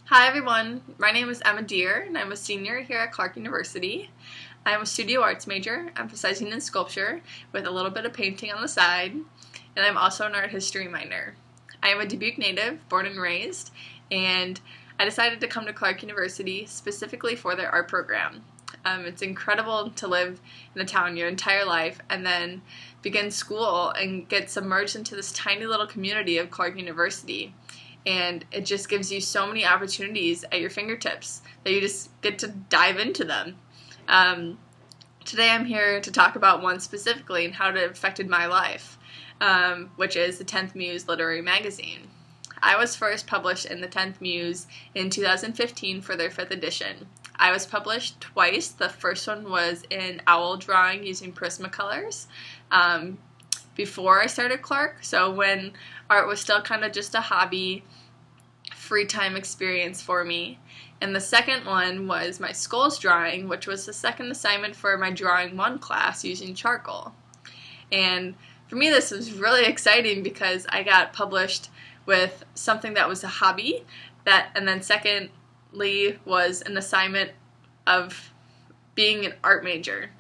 Hi everyone, my name is Emma Duehr and I'm a senior here at Clark University. I'm a studio arts major, emphasizing in sculpture with a little bit of painting on the side, and I'm also an art history minor. I am a Dubuque native, born and raised, and I decided to come to Clark University specifically for their art program. It's incredible to live in a town your entire life and then begin school and get submerged into this tiny little community of Clark University. And it just gives you so many opportunities at your fingertips that you just get to dive into them. Today I'm here to talk about one specifically and how it affected my life, which is the 10th Muse Literary Magazine. I was first published in the 10th Muse in 2015 for their 5th edition. I was published twice. The first one was in owl drawing using Prismacolors before I started Clark, so when art was still kind of just a hobby, free time experience for me. And the second one was my skulls drawing, which was the second assignment for my Drawing 1 class using charcoal. And for me this was really exciting because I got published with something that was a hobby, and then secondly was an assignment of being an art major.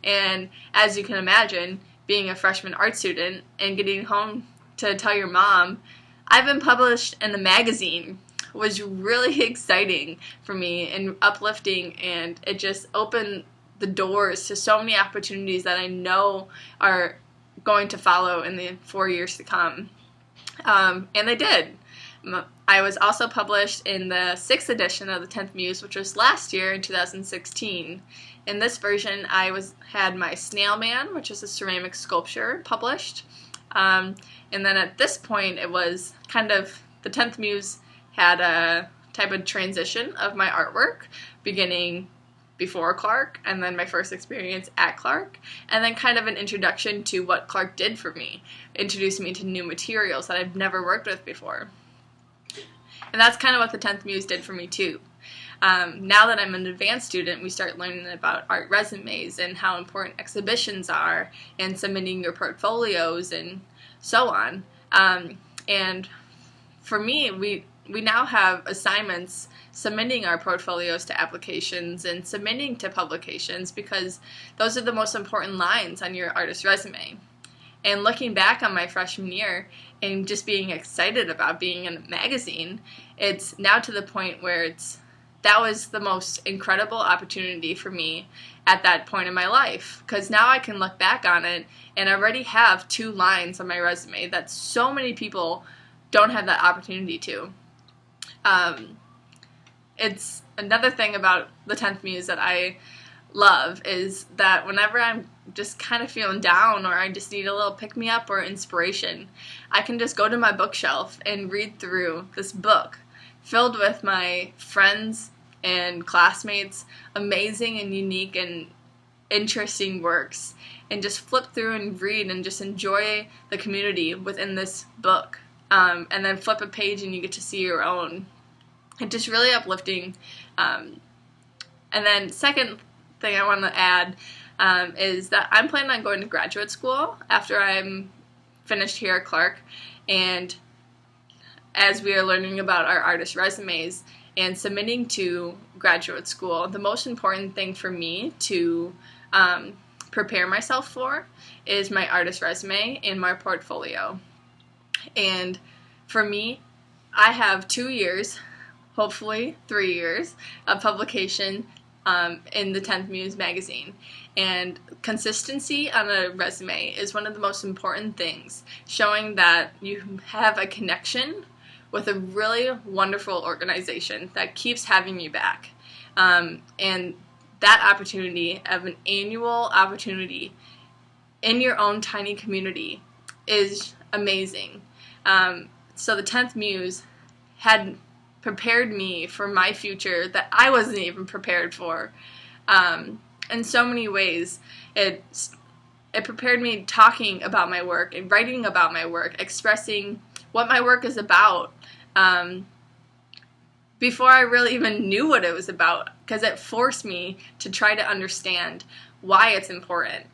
And as you can imagine, being a freshman art student and getting home to tell your mom I've been published in a magazine was really exciting for me and uplifting, and it just opened the doors to so many opportunities that I know are going to follow in the 4 years to come. And they did. I was also published in the 6th edition of the 10th Muse, which was last year in 2016. In this version, I had my Snail Man, which is a ceramic sculpture, published. And then at this point, it was kind of, the 10th Muse had a type of transition of my artwork, beginning before Clark, and then my first experience at Clark, and then kind of an introduction to what Clark did for me, introducing me to new materials that I've never worked with before. And that's kind of what the 10th Muse did for me too. Now that I'm an advanced student, we start learning about art resumes and how important exhibitions are and submitting your portfolios and so on. And for me, we now have assignments submitting our portfolios to applications and submitting to publications because those are the most important lines on your artist resume. And looking back on my freshman year and just being excited about being in a magazine, it's now to the point where that was the most incredible opportunity for me at that point in my life, because now I can look back on it and already have 2 lines on my resume that so many people don't have that opportunity to. It's another thing about the 10th Muse that I love is that whenever I'm just kind of feeling down or I just need a little pick-me-up or inspiration, I can just go to my bookshelf and read through this book filled with my friends and classmates' amazing and unique and interesting works, and just flip through and read and just enjoy the community within this book. And then flip a page and you get to see your own. It's just really uplifting. And then second thing I want to add is that I'm planning on going to graduate school after I'm finished here at Clark, and as we are learning about our artist resumes and submitting to graduate school, the most important thing for me to prepare myself for is my artist resume and my portfolio. And for me, I have 2 years, hopefully 3 years, of publication in the 10th Muse magazine. And consistency on a resume is one of the most important things, showing that you have a connection with a really wonderful organization that keeps having you back. And that opportunity of an annual opportunity in your own tiny community is amazing. So the 10th Muse had prepared me for my future that I wasn't even prepared for. In so many ways, it prepared me talking about my work and writing about my work, expressing what my work is about, before I really even knew what it was about, because it forced me to try to understand why it's important.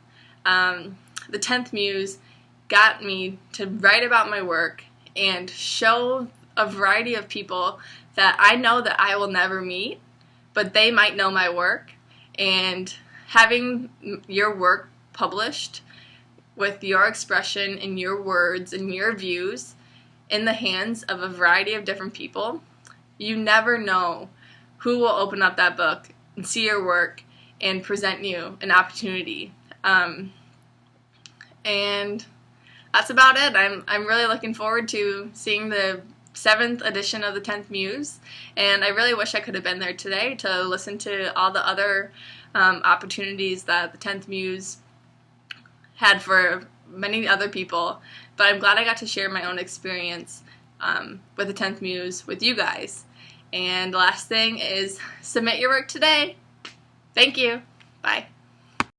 The 10th Muse got me to write about my work and show a variety of people that I know that I will never meet, but they might know my work, and having your work published with your expression and your words and your views in the hands of a variety of different people, you never know who will open up that book and see your work and present you an opportunity. And that's about it. I'm really looking forward to seeing the 7th edition of the 10th Muse, and I really wish I could have been there today to listen to all the other opportunities that the 10th Muse had for many other people, but I'm glad I got to share my own experience with the 10th Muse with you guys. And the last thing is, submit your work today. Thank you. Bye.